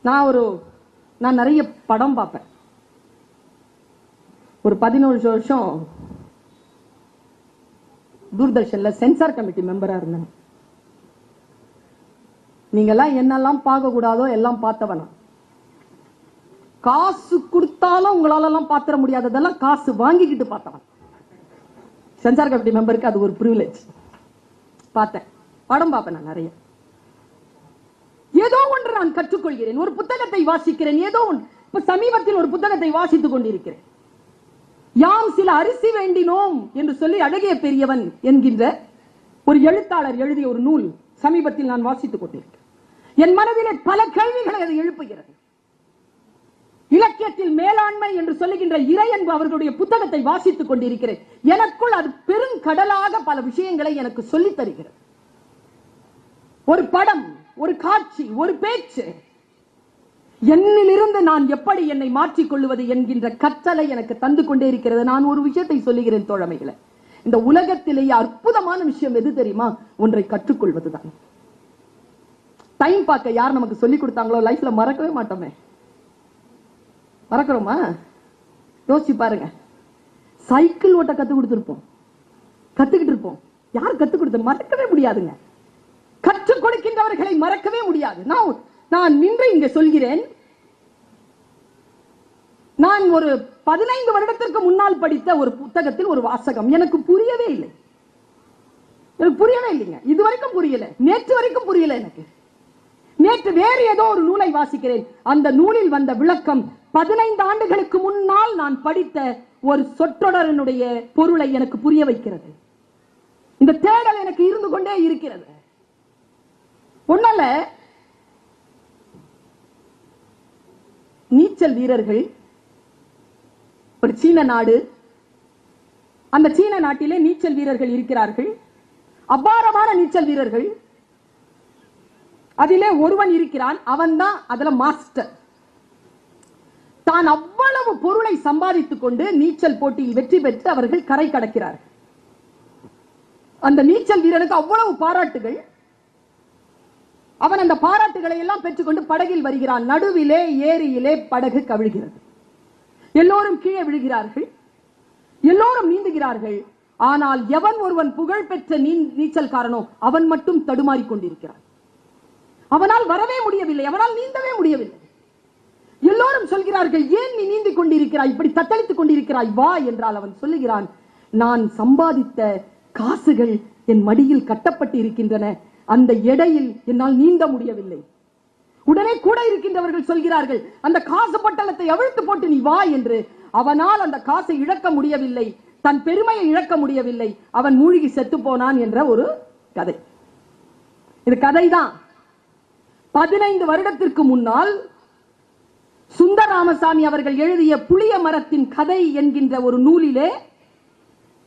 நான் நிறைய படம் பார்ப்பேன். ஒரு 11 வருஷம் தூர்தர்ஷன்ல சென்சார் கமிட்டி மெம்பரா இருந்தேன். நீங்கெல்லாம் என்னெல்லாம் பார்க்க கூடாதோ எல்லாம் பார்த்தவனா. காசு கொடுத்தாலும் உங்களால எல்லாம் பாத்திர முடியாததெல்லாம் காசு வாங்கிக்கிட்டு பார்த்தவன். சென்சார் கமிட்டி மெம்பருக்கு அது ஒரு பிரிவிலேஜ். பார்த்தேன், படம் பார்ப்பேன் நான் நிறைய. ஏதோ ஒன்று நான் கற்றுக்கொள்கிறேன், ஒரு புத்தகத்தை வாசிக்கிறேன். ஏதோ ஒன்று. இப்ப சமீபத்தில் ஒரு புத்தகத்தை வாசித்துக் கொண்டிருக்கிறேன். யாம் சில அரிசி வேண்டினோம் என்று சொல்லி அழகிய பெரியவன் என்கின்ற ஒரு எழுத்தாளர் எழுதிய ஒரு நூல் சமீபத்தில் நான் வாசித்துக் கொண்டிருக்கிறேன். என் மனதிலே பல கேள்விகளை அது எழுப்புகிறது. இலக்கியத்தில் மேலாண்மை என்று சொல்லுகின்ற இறையன்பு அவர்களுடைய புத்தகத்தை வாசித்துக் கொண்டிருக்கிறேன். எனக்குள் அது பெருங்கடலாக பல விஷயங்களை எனக்கு சொல்லித் தருகிறது. ஒரு படம், ஒரு காட்சி, ஒரு பேச்சு, என்னிலிருந்து நான் எப்படி என்னை மாற்றிக் கொள்வது என்கின்ற கற்றலை எனக்கு தந்து கொண்டே இருக்கிறது. நான் ஒரு விஷயத்தை சொல்லுகிறேன் தோழமைகளை, இந்த உலகத்திலேயே அற்புதமான விஷயம் எது தெரியுமா? ஒன்றை கற்றுக்கொள்வதுதான். டைம் பார்க்க யார் நமக்கு சொல்லிக் கொடுத்தாங்களோ லைஃப்ல மறக்கவே மாட்டோமே. மறக்கிறோமா? யோசிச்சு பாருங்க. சைக்கிள் ஓட்ட கத்து கொடுத்திருப்போம், கத்துக்கிட்டு இருப்போம். யார் கத்துக் கொடுத்த? மறக்கவே முடியாதுங்க. கற்றுக் கொடுக்கின்றவர்களை மறக்கவே முடியாது. நான் நின்று இங்க சொல்கிறேன், நான் ஒரு 15 வருடத்திற்கு முன்னால் படித்த ஒரு புத்தகத்தில் ஒரு வாசகம் எனக்கு புரியவே இல்லை. எனக்கு புரியவே இல்லைங்க. இதுவரைக்கும் புரியல, நேற்று வரைக்கும் புரியல எனக்கு. நேற்று வேறு ஏதோ ஒரு நூலை வாசிக்கிறேன். அந்த நூலில் வந்த விளக்கம் 15 ஆண்டுகளுக்கு முன்னால் நான் படித்த ஒரு சொற்றொடரினுடைய பொருளை எனக்கு புரிய வைக்கிறது. இந்த தேடல் எனக்கு இருந்து கொண்டே இருக்கிறது. ஒன்னால நீச்சல் வீரர்கள், ஒரு சீன நாடு, அந்த சீன நாட்டிலே நீச்சல் வீரர்கள் இருக்கிறார்கள், அபாரமான நீச்சல் வீரர்கள். அதிலே ஒருவன் இருக்கிறான், அவன் தான் அதுல மாஸ்டர். தான் அவ்வளவு பொருளை சம்பாதித்துக் கொண்டு நீச்சல் போட்டியில் வெற்றி பெற்று அவர்கள் கரை கடக்கிறார்கள். அந்த நீச்சல் வீரனுக்கு அவ்வளவு பாராட்டுகள். அவன் அந்த பாராட்டுகளை எல்லாம் பெற்றுக்கொண்டு படகில் வருகிறான். நடுவிலே ஏரியிலே படகு கவிழ்கிறது. எல்லோரும் கீழே விழுகிறார்கள், எல்லோரும் நீந்துகிறார்கள். ஆனால் எவன் ஒருவன் புகழ்பெற்ற நீச்சல்காரனோ அவன் மட்டும் தடுமாறிக் கொண்டிருக்கிறான். அவனால் வரவே முடியவில்லை, அவனால் நீந்தவே முடியவில்லை. எல்லோரும் சொல்கிறார்கள், ஏன் நீ நீந்திக் கொண்டிருக்கிறாய், இப்படி தத்தளித்துக் கொண்டிருக்கிறாய், வா என்றால் அவன் சொல்லுகிறான், நான் சம்பாதித்த காசுகள் என் மடியில் கட்டப்பட்டு இருக்கின்றன, அந்த எடையில் என்னால் நீந்த முடியவில்லை. உடனே கூட இருக்கின்றவர்கள் சொல்கிறார்கள், அந்த காசு பட்டலத்தை அவிழ்த்து போட்டு நீ வா என்று. அவனால் அந்த காசை இழக்க முடியவில்லை, தன் பெருமையை இழக்க முடியவில்லை, அவன் மூழ்கி செத்து போனான் என்ற ஒரு கதை. இது கதைதான். 15 வருடத்திற்கு முன்னால் சுந்தர ராமசாமி அவர்கள் எழுதிய புளிய மரத்தின் கதை என்கின்ற ஒரு நூலிலே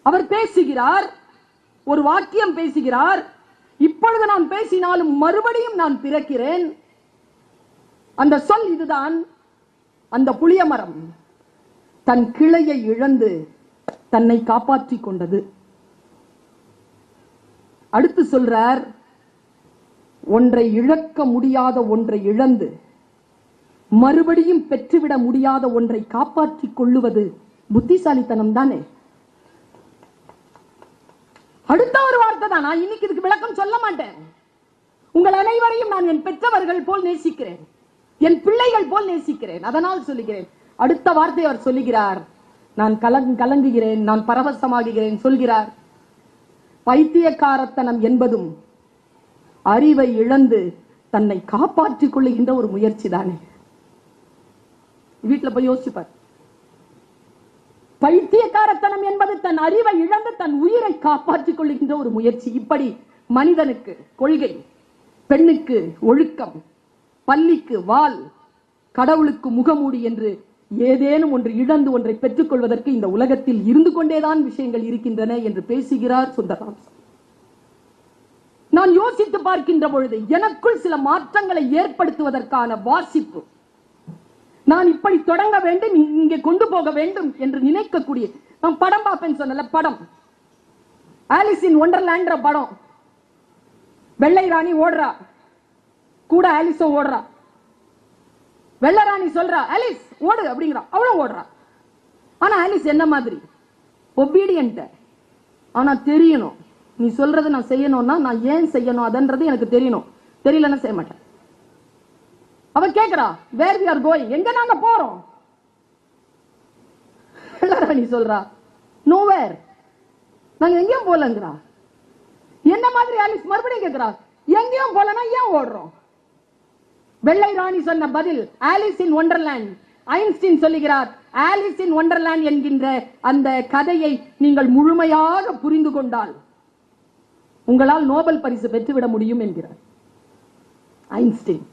அவர் பேசுகிறார், ஒரு வாக்கியம் பேசுகிறார். இப்பொழுது நான் பேசினாலும் மறுபடியும் நான் பிறக்கிறேன். அந்த சொல் இதுதான். அந்த புளிய மரம் தன் கிளையை இழந்து தன்னை காப்பாற்றிக் கொண்டது. அடுத்து சொல்றார், ஒன்றை இழக்க முடியாத ஒன்றை இழந்து மறுபடியும் பெற்றுவிட முடியாத ஒன்றை காப்பாற்றிக் கொள்ளுவது புத்திசாலித்தனம் தானே. அடுத்த ஒரு வார்த்தை தான். நான் இன்னைக்கு இதுக்கு விளக்கம் சொல்ல மாட்டேன். உங்கள் அனைவரையும் நான் என் பெற்றவர்கள் போல் நேசிக்கிறேன், என் பிள்ளைகள் போல் நேசிக்கிறேன், அதனால் சொல்லுகிறேன். அடுத்த வார்த்தை அவர் சொல்லுகிறார், நான் கலங்குகிறேன், நான் பரவசமாகுகிறேன். சொல்கிறார், பைத்தியக்காரத்தனம் என்பதும் அறிவை இழந்து தன்னை காப்பாற்றிக் கொள்ளுகின்ற ஒரு முயற்சி தானே. வீட்டுல போய் யோசிப்பார். பைத்தியக்காரத்தனம் என்பது தன் அறிவை இழந்து தன் உயிரை காப்பாற்றிக் கொள்ளுகின்ற ஒரு முயற்சி. இப்படி மனிதனுக்கு கொள்கை, பெண்ணுக்கு ஒழுக்கம், பள்ளிக்கு வாள், கடவுளுக்கு முகமூடி என்று ஏதேனும் ஒன்று இழந்து ஒன்றை பெற்றுக் கொள்வதற்கு இந்த உலகத்தில் இருந்து கொண்டேதான் விஷயங்கள் இருக்கின்றன என்று பேசுகிறார் சுந்தரராமசாமி. நான் யோசித்து பார்க்கின்ற பொழுது எனக்குள் சில மாற்றங்களை ஏற்படுத்துவதற்கான வாசிப்பு, நான் இப்படி தொடங்க வேண்டும், இங்கே கொண்டு போக வேண்டும் என்று நினைக்கக்கூடிய, நான் படம் பார்ப்பேன் சொன்னல, படம் ஆலிஸ் இன் ஒண்டர்லேண்ட் படம். வெள்ளை ராணி ஓடுறா, கூட ஆலிஸோ ஓடுறா. வெள்ளராணி சொல்றா ஆலிஸ் ஓடு அப்படிங்கிறா, அவளும் ஓடுறா. ஆனா ஆலிஸ் என்ன மாதிரி ஒபீடியன்ட். ஆனா தெரியணும், நீ சொல்றது நான் செய்யணும்னா நான் ஏன் செய்யணும் அதன்றது எனக்கு தெரியணும், தெரியலன்னா செய்ய மாட்டேன். அவ கேக்குறா வேர் வி ஆர் கோயிங், எங்க நாங்க போறோம்? வெள்ளராணி சொல்றா நோவேர், நாங்க எங்கேயும் போலங்கிறா. என்ன மாதிரி ஆலிஸ் மறுபடியும் கேக்குறா எங்கேயும் போலனா ஏன் ஓடுறோம்? வெள்ளை ராணி சொன்ன பதில் ஆலிஸ் இன் ஒண்டர்லேண்ட். ஐன்ஸ்டீன் சொல்லுகிறார், ஆலிஸ் இன் ஒண்டர்லேண்ட் என்கின்ற அந்த கதையை நீங்கள் முழுமையாக புரிந்து கொண்டால் உங்களால் நோபல் பரிசு பெற்றுவிட முடியும் என்கிறார் ஐன்ஸ்டீன்.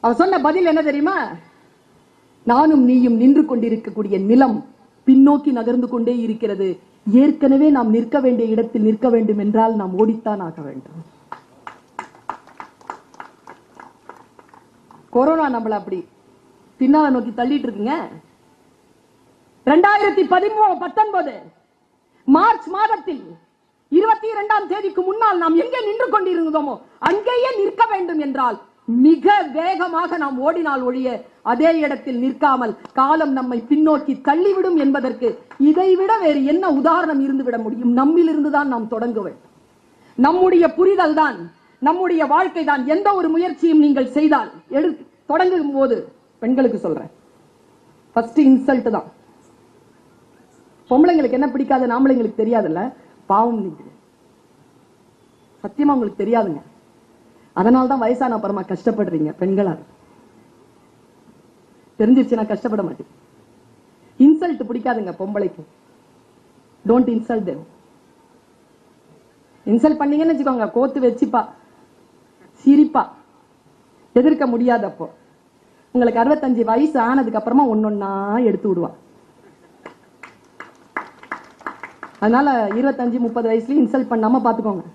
அவர் சொன்ன பதில் என்ன தெரியுமா? நானும் நீயும் நின்று கொண்டிருக்கக்கூடிய நிலம் பின்னோக்கி நகர்ந்து கொண்டே இருக்கிறது. ஏற்கனவே நாம் நிற்க வேண்டிய இடத்தில் நிற்க வேண்டும் என்றால் நாம் ஓடித்தான் ஆக வேண்டும். கொரோனா நம்மள அப்படி பின்னால நோக்கி தள்ளிட்டு இருக்குங்க. 2019 மார்ச் மாதத்தில் 22ஆம் தேதிக்கு முன்னால் நாம் எங்கே நின்று கொண்டிருந்தோமோ அங்கேயே நிற்க வேண்டும் என்றால் மிக வேகமாக நாம் ஓடினால் ஒழிய அதே இடத்தில் நிற்காமல் காலம் நம்மை பின்னோக்கி தள்ளிவிடும் என்பதற்கு இதைவிட வேறு என்ன உதாரணம் இருந்துவிட முடியும்? நம்மிலிருந்து தான் நாம் தொடங்க வேண்டும். நம்முடைய புரிதல் தான், நம்முடைய வாழ்க்கை தான். எந்த ஒரு முயற்சியும் நீங்கள் செய்தால் தொடங்கும் போது பெண்களுக்கு சொல்றேன், ஃபர்ஸ்ட் இன்சல்ட் தான். பொம்பளைங்களுக்கு என்ன பிடிக்காது ஆம்பளைங்களுக்கு தெரியாதுல்ல, பாவம் நீங்க சத்தியமா உங்களுக்கு தெரியாதுங்க. அதனால்தான் வயசான அப்புறமா கஷ்டப்படுறீங்க பெண்களா. தெரிஞ்சிருச்சுன்னா கஷ்டப்பட மாட்டேன். இன்சல்ட் பிடிக்காதுங்க பொம்பளைக்கு. Don't insult them. இன்சல்ட் பண்ணீங்கன்னு வச்சுக்கோங்க, கோத்து வச்சுப்பா, சிரிப்பா, எதிர்க்க முடியாது. அப்போ உங்களுக்கு 65 வயசு ஆனதுக்கு அப்புறமா ஒன்னொன்னா எடுத்து விடுவா. அதனால 25-30 வயசுலயும் இன்சல்ட் பண்ணாம பாத்துக்கோங்க.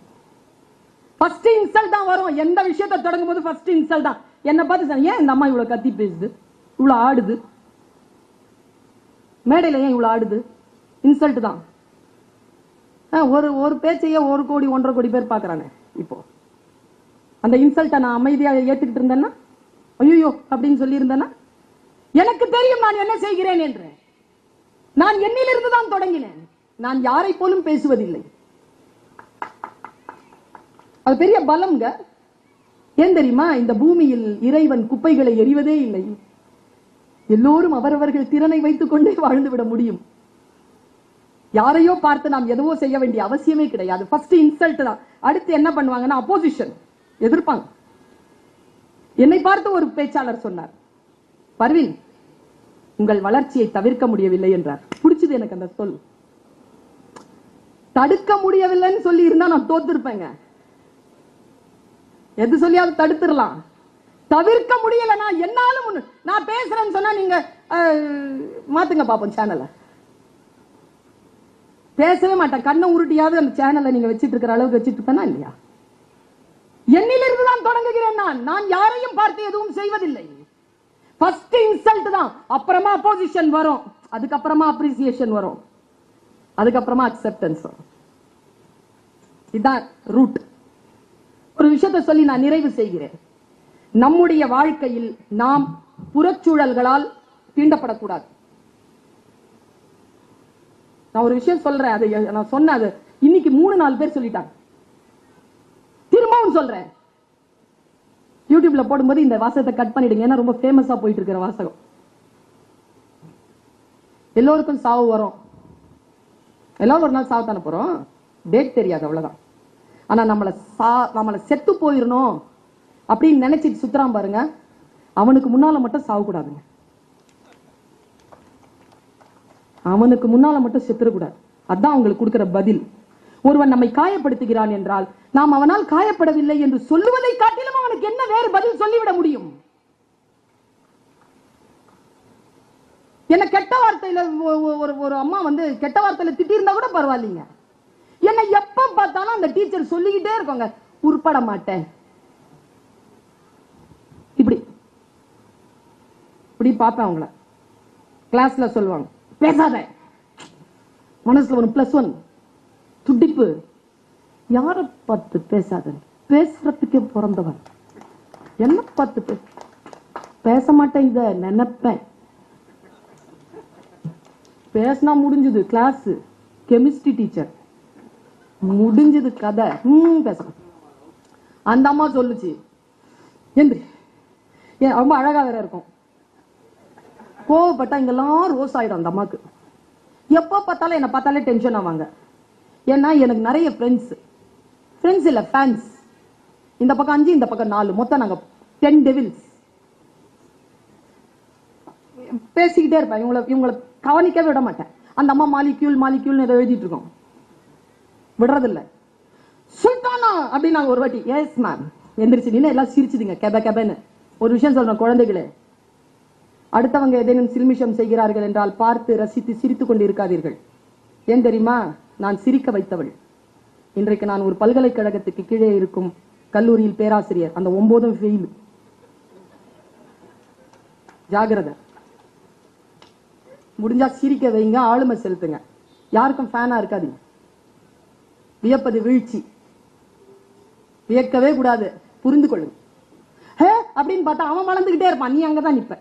ஃபர்ஸ்ட் இன்சல்ட் தான் வரும். எந்த விஷயத்தை தொடங்கும் போது ஃபர்ஸ்ட் இன்சல்ட் தான். என்ன பார்த்து ஏன் இந்த அம்மா இவ்வளவு கத்தி பேசுது, இவ்வளவு ஆடுது, மேடையில ஏன் இவ்வளவு ஆடுது? இன்சல்ட் தான். ஒரு பேச்சையே 1 கோடி 1.5 கோடி பேர் பாக்குறாங்க. இப்போ அந்த இன்சல்ட்டை நான் அமைதியா ஏத்துக்கிட்டு இருந்தேன்னா, ஐயோ அப்படின்னு சொல்லி இருந்தேன்னா, எனக்கு தெரியும் நான் என்ன செய்கிறேன் என்று. நான் என்னிலிருந்து தான் தொடங்கினேன். நான் யாரை போலும் பேசுவதில்லை. அது பெரிய பலம்ங்க. ஏன் தெரியுமா? இந்த பூமியில் இறைவன் குப்பைகளை எறிவதே இல்லை. எல்லோரும் அவரவர்கள் திறனை வைத்துக் கொண்டே வாழ்ந்து விட முடியும். யாரையோ பார்த்து நாம் எதுவோ செய்ய வேண்டிய அவசியமே கிடையாது. ஃபர்ஸ்ட் இன்சல்ட் தான். அடுத்து என்ன பண்ணுவாங்கன்னா அப்போசிஷன் எதிர்ப்பாங்க. என்னை பார்த்து ஒரு பேச்சாளர் சொன்னார், பர்வீன் உங்கள் வளர்ச்சியை தவிர்க்க முடியவில்லை என்றார். பிடிச்சது எனக்கு அந்த சொல். தடுக்க முடியவில்லைன்னு சொல்லி இருந்தா நான் தோத்துருப்பேங்க. எது சொல்லியாவது தடுத்துடலாம். தவிர்க்க முடியலன்னா என்னாலும் நான் பேசுறேன்னு சொன்னா நீங்க மாத்துங்க பாப்போம் சேனலை. பேசவே மாட்டேன். கண்ணை உருட்டியாவது அந்த சேனலை நீங்க வச்சிட்டு இருக்கிற அளவுக்கு வச்சிட்டு இருப்பேனா இல்லையா? என்னிலிருந்து தான் தொடங்குகிறேன். நான் யாரையும் பார்த்து எதுவும் செய்வதில்லை. ஃபர்ஸ்ட் இன்சல்ட் தான், அப்புறமா அப்போசிஷன் வரும், அதுக்கப்புறமா அப்ரிசியேஷன் வரும், அதுக்கப்புறமா அக்செப்டன்ஸ் வரும். இதுதான் ரூட். ஒரு விஷயத்தை சொல்லி நான் நிறைவு செய்கிறேன். நம்முடைய வாழ்க்கையில் நாம் புறச்சூழல்களால் தீண்டப்படக்கூடாது. நான் ஒரு விஷயம் சொல்றேன், அதை நான் சொன்ன அது இன்னைக்கு 3-4 பேர் சொல்லிட்டாங்க. திரும்பவும் சொல்றேன், யூடியூப்ல போடும்போது இந்த வாசகத்தை கட் பண்ணிடுங்க, ஏன்னா ரொம்ப ஃபேமஸா போயிட்டு இருக்கிற வாசகம். எல்லோருக்கும் சாவு வரும், எல்லாரும் ஒரு நாள் சாவு தானே போறோம், டேட் தெரியாது அவ்வளவுதான். ஆனா நம்மள செத்து போயிடணும் அப்படின்னு நினைச்சிட்டு சுத்துறான் பாருங்க, அவனுக்கு முன்னால மட்டும் சாவு கூடாதுங்க. அவனுக்கு முன்னால மட்டும் செத்துறக்கூடாது. அதான் உங்களுக்கு கொடுக்கிற பதில். ஒருவன் நம்மை காயப்படுத்துகிறான் என்றால் நாம் அவனால் காயப்படவில்லை என்று சொல்லுவதை காட்டிலும் அவனுக்கு என்ன வேறு பதில் சொல்லிவிட முடியும்? என்ன கெட்ட வார்த்தையில ஒரு அம்மா வந்து கெட்ட வார்த்தையில திட்டிருந்தா கூட பரவாயில்லைங்க. என்ன எப்ப பார்த்தாலும் அந்த டீச்சர் சொல்லிக்கிட்டே இருக்காங்க, உருப்பட மாட்டேன், இப்படி இப்படி பார்ப்பேன். அவங்கள கிளாஸ்ல சொல்லுவாங்க, பேசாத, மனசுல ஒரு +1 துடிப்பு. யார பார்த்து பேசாத? பேசுறதுக்கே பிறந்தவன். என்ன 10 பேர் பேச மாட்டேன், இத நினைப்பேன். பேசினா முடிஞ்சது. கிளாஸ் கெமிஸ்ட்ரி டீச்சர் முடிஞ்சது கதை. பேசணும். அந்த அம்மா சொல்லுச்சு, எந்திரி. ரொம்ப அழகா வேற இருக்கும். கோவப்பட்டா இங்கெல்லாம் ரோஸ் ஆயிடும் அந்த அம்மாக்கு. எப்போ பார்த்தாலும் என்ன பார்த்தாலே டென்ஷன் ஆவாங்க. ஏன்னா எனக்கு நிறைய ஃப்ரெண்ட்ஸ் இல்ல ஃபேன்ஸ். இந்த பக்கம் 5, இந்த பக்கம் 4, மொத்தம் நாங்க 10 டெவில்ஸ். பேசிக்கிட்டே இருப்பேன். இவங்களை கவனிக்கவே விட மாட்டேன். அந்த அம்மா மாலிக்யூல் ஏதோ எழுதிட்டு இருக்கோம், விடுறதில்ல. சுல்தானா அப்படின்னு நாங்க ஒரு வாட்டி, எஸ் மேம், எந்திரிச்சு நின்று எல்லாம் சிரிச்சுதுங்க கெபன்னு. ஒரு விஷயம் சொல்றேன் குழந்தைகளே, அடுத்தவங்க ஏதேனும் சில்மிஷம் செய்கிறார்கள் என்றால் பார்த்து ரசித்து சிரித்துக் கொண்டு இருக்காதீர்கள். ஏன் தெரியுமா? நான் சிரிக்க வைத்தவள். இன்றைக்கு நான் ஒரு பல்கலைக்கழகத்துக்கு கீழே இருக்கும் கல்லூரியில் பேராசிரியர். அந்த 9 ஃபெயில். ஜாகிரதை. முடிஞ்சா சிரிக்க வைங்க, ஆளுமை செலுத்துங்க. யாருக்கும் ஃபேனா இருக்காதீங்க. வியப்பது வீழ்ச்சி, வியக்கவே கூடாது. புரிந்து கொள்ளுங்க. அப்படின்னு பார்த்தா அவன் வளர்ந்துகிட்டே இருப்பான், நீ அங்கதான் நிப்ப.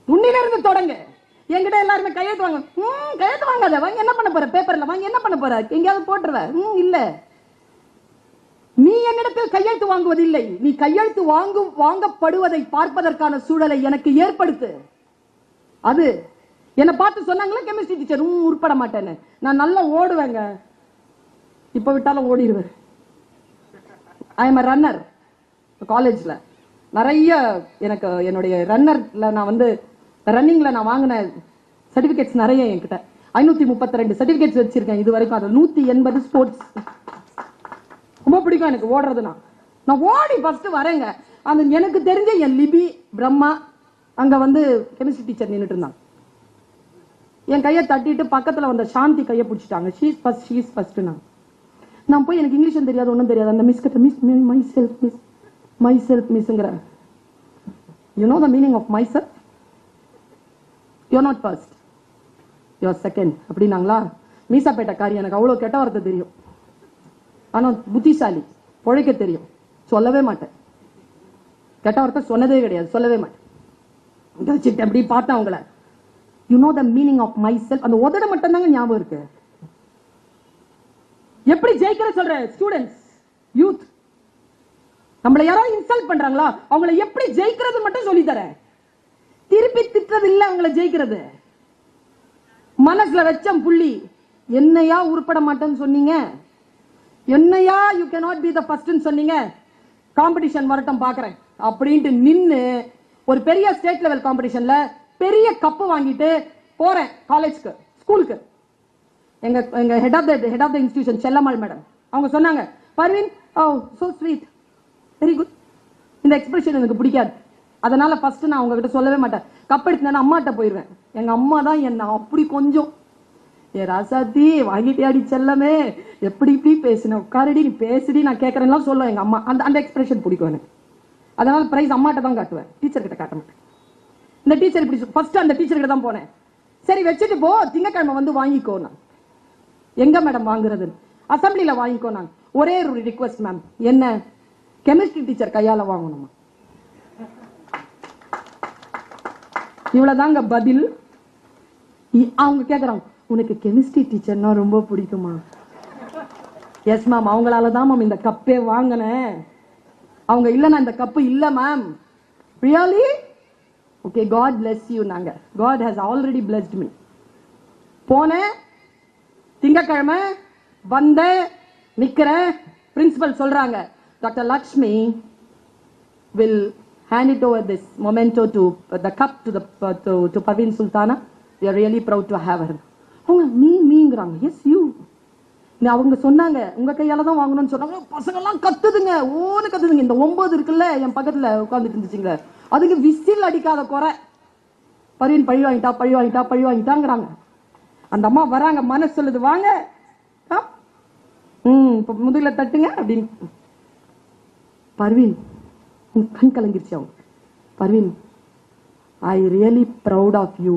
முன்னில இருந்து தொடங்க. என்கிட்ட எல்லாருமே கையெழுத்து வாங்க. கையெழுத்து வாங்காத. வாங்க என்ன பண்ண போற? பேப்பர்ல வாங்க என்ன பண்ண போற? எங்கேயாவது போட்டுருவ? இல்ல, நீ என்னிடத்தில் கையெழுத்து வாங்குவதில்லை. நீ கையெழுத்து வாங்கப்படுவதை பார்ப்பதற்கான சூழலை எனக்கு ஏற்படுத்து. அது என்ன பார்த்து சொன்னாங்களா கெமிஸ்ட்ரி டீச்சர் உருப்பட மாட்டேன்னு. நான் நல்லா ஓடுவேங்க. இப்ப விட்டாலும் ஓடிடுவேன். I am runner. காலேஜ்ல நிறைய எனக்கு என்னுடைய ரன்னர்ல நான் வந்து ரன்னிங்ல நான் வாங்கின சர்டிபிகேட்ஸ் நிறைய என்கிட்ட 532 சர்டிபிகேட்ஸ் வச்சிருக்கேன் இது வரைக்கும். அது 180 ஸ்போர்ட்ஸ். ரொம்ப பிடிக்கும் எனக்கு ஓடுறதுனா. நான் ஓடி ஃபர்ஸ்ட் வரேங்க. அந்த எனக்கு தெரிஞ்ச என் லிபி பிரம்மா அங்க வந்து கெமிஸ்ட்ரி டீச்சர் நின்னுட்டு இருந்தாங்க. என் கையை தட்டிட்டு பக்கத்துல வந்த சாந்தி கையை பிடிச்சிட்டாங்க. She's first. நான் போய் எனக்கு இங்கிலீஷும் தெரியாது ஒன்றும் தெரியாது. அந்த மிஸ் கிட்ட மை செல்ஃப் மிஸ்ங்கிற. You know the meaning of my self? You not first, you second அப்படின்னாங்களா. மீசாப்பேட்டைக்காரி, எனக்கு அவ்வளவு கெட்ட வார்த்தை தெரியும். ஆனா புத்திசாலி, பொழைக்க தெரியும். சொல்லவே மாட்டேன். கெட்ட வார்த்தை சொன்னதே கிடையாது, சொல்லவே மாட்டேன். அப்படி பார்த்தேன் அவங்கள. You know the meaning of my self. அந்த உதட மட்டும் தாங்க ஞாபகம் இருக்கு. எப்படி ஜெயிக்கிற சொல்ற ஸ்டூடெண்ட்ஸ், யூத், நம்மள யாராவது இன்சல்ட் பண்றாங்களா, அவங்களை எப்படி ஜெயிக்கிறது மட்டும் சொல்லி தரேன். திருப்பி திட்டுறது இல்ல, அவங்களை ஜெயிக்கிறது. மனசுல வச்சம் புள்ளி. என்னையா உருப்பட மாட்டேன்னு சொன்னீங்க, என்னையா யூ கேனாட் பி தி ஃபர்ஸ்ட்னு சொன்னீங்க, காம்படிஷன் வரட்டும் பாக்குறேன் அப்படின்ட்டு நின்னு ஒரு பெரிய ஸ்டேட் லெவல் காம்படிஷன்ல பெரிய கப்பு வாங்கிட்டு போறேன் காலேஜ்க்கு, ஸ்கூலுக்கு. எங்க head of the institution Chellammal madam அவங்க சொன்னாங்க, Parveen, oh so sweet, very good. இந்த எக்ஸ்பிரஷன் எனக்கு பிடிக்காது, அதனால ஃபர்ஸ்ட் நான் உங்ககிட்ட சொல்லவே மாட்டேன். கப் எடுத்து அம்மாட்ட போயிருவேன். எங்க அம்மா தான் என்ன அப்படி கொஞ்சம், ஏ ராசாத்தி வாங்கிட்டியாடி செல்லமே, எப்படி இப்படி பேசுன, உட்காரடி நீ பேசுடி, நான் கேட்கறேன்லாம் சொல்லுவேன் எங்க அம்மா. அந்த எக்ஸ்பிரஷன் பிடிக்கும் எனக்கு. அதனால பிரைஸ் அம்மாட்ட தான் காட்டுவேன், டீச்சர் கிட்ட காட்ட மாட்டேன். இந்த டீச்சர் இப்படி ஃபர்ஸ்ட் அந்த டீச்சர் கிட்ட தான் போனேன். சரி வச்சுட்டு போ, திங்கக்கிழமை வந்து வாங்கிக்கோ. நான் எங்க மேடம் வாங்குறது? அசம்பிளில வாங்கிக்கோ. நான் ஒரே ஒரு ரிக்வெஸ்ட் மேம், என்ன கெமிஸ்ட்ரி டீச்சர் கையால வாங்கணுமா? இவ்வளவுதாங்க பதில். அவங்க கேக்குறாங்க, உனக்கு கெமிஸ்ட்ரி டீச்சர்னா ரொம்ப பிடிக்குமா? எஸ் மேம், அவங்களாலதான் மேம் இந்த கப்பே வாங்கினேன். அவங்க இல்லனா இந்த கப்பு இல்ல ma'am. Really? Okay, God bless you. நாங்க God has already blessed me. போனேன், திங்கக்கிழமை வந்த நிக்கிற, பிரின்சிபல் சொல்றாங்க, doctor Lakshmi will hand it over this memento to the cup to Parveen Sultana. We are really proud to have her. அவங்க மீங்கறாங்க. S you. அவங்க சொன்னாங்க உங்க கையால தான் வாங்கணும்னு சொன்னாங்க. பசங்க எல்லாம் கத்துதுங்க, ஓன்னு கத்துதுங்க. இந்த 9 இருக்குல்ல என் பக்கத்துல உட்கார்ந்துட்டு இருந்துச்சுங்க, அதுக்கு விசில் அடிக்காத குறை. பர்வீன் பழி வாங்கிட்டாங்கிறாங்க. அந்த அம்மா வராங்க, மனசு சொல்லுது வாங்க முதுகுல தட்டுங்க அப்படின்னு. பர்வீன் கண் கலங்கிருச்சு அவங்க. Parveen, I really proud of you.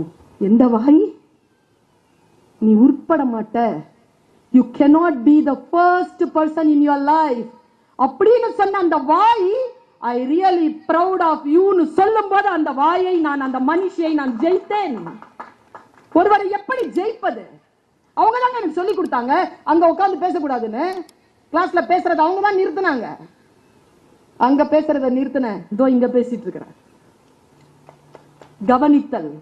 எந்த வாய், நீ உட்பட மாட்ட. You cannot be the first person in your life அப்படின்னு சொன்ன அந்த வாய் ஐ ரியலி ப்ரௌட் ஆஃப் யூன்னு சொல்லும் போது அந்த வாயை நான், அந்த மனுஷியை நான் ஜெயித்தேன். ஒருவரை எப்படி ஜெயிப்பது? அவங்க தாங்க எனக்கு சொல்லி கொடுத்தாங்க. அங்க உட்கார்ந்து பேசக்கூடாதுன்னு கிளாஸ்ல பேசுறது அவங்க தான் நிறுத்தினாங்க. அங்க பேசுறத நிறுத்தின, இதோ இங்க பேசிட்டு இருக்கிறேன். கவனித்தல்.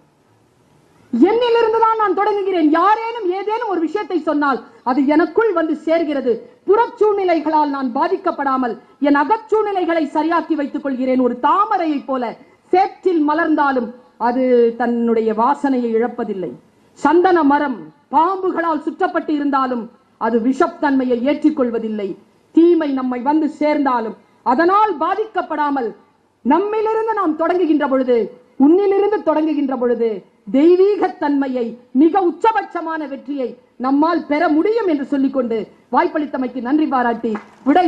என்னிலிருந்துதான் நான் தொடங்குகிறேன். யாரேனும் ஏதேனும் ஒரு விஷயத்தை சொன்னால் அது எனக்குள் வந்து சேர்கிறது. புறச்சூழ்நிலைகளால் நான் பாதிக்கப்படாமல் என் அகச்சூழ்நிலைகளை சரியாக்கி வைத்துக் கொள்கிறேன். ஒரு தாமரையை போல சேற்றில் மலர்ந்தாலும் அது தன்னுடைய வாசனையை இழப்பதில்லை. சந்தன மரம் பாம்புகளால் சுற்றப்பட்டு இருந்தாலும் அது விஷத்தன்மையை ஏற்றிக்கொள்வதில்லை. தீமை நம்மை வந்து சேர்ந்தாலும் அதனால் பாதிக்கப்படாமல் நம்மிலிருந்து நாம் தொடங்குகின்ற பொழுது, உன்னிலிருந்து தொடங்குகின்ற பொழுது தெய்வீகத்தன்மையை, மிக உச்சபட்சமான வெற்றியை நம்மால் பெற முடியும் என்று சொல்லிக்கொண்டு வாய்ப்பளித்தமைக்கு நன்றி பாராட்டி விடை